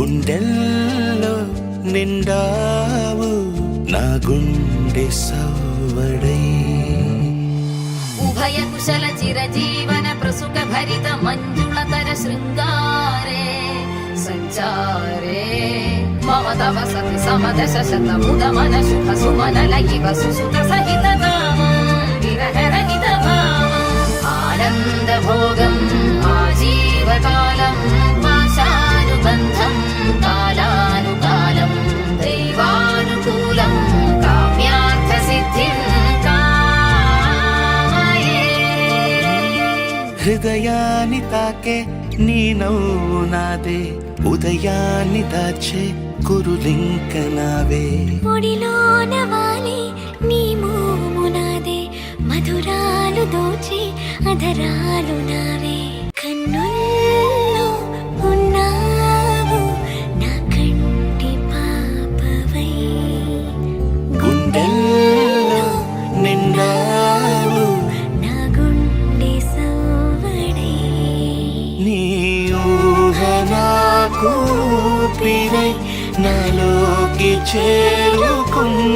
గుండెల్లో నిండావు నా గుండె సవ్వడై ఉభయ కుశల చిరజీవన ప్రసుక భరిత మంజుళతర శృంగారే సంచారే మమ తవ సతి సమదశ శతముదమన శుభ సుమనల ఇవ సుసుత సహిత విరహరహిత భావం ఆనంద భోగం ఆజీవకాలం పాశానుబంధం కాలానుకాలం దైవానుకూలం కామ్యార్థ సిద్ధిం హృదయాన్ని తాకే నీ నవ్వు నాదే ఉదయాన్ని దాచే కురులింక నావే ఒడిలోన వాలి నీ మోము నాదే మధురాలు దోచి అధరాలు నావే కన్నుల్లో ఉన్నావు నా కంటి పాపవై గుండెల్లో నిండావు నా గుండె సవ్వడై నీ ఊహ నాకు ఊపిరై నాలోకి చేరుకున్నదే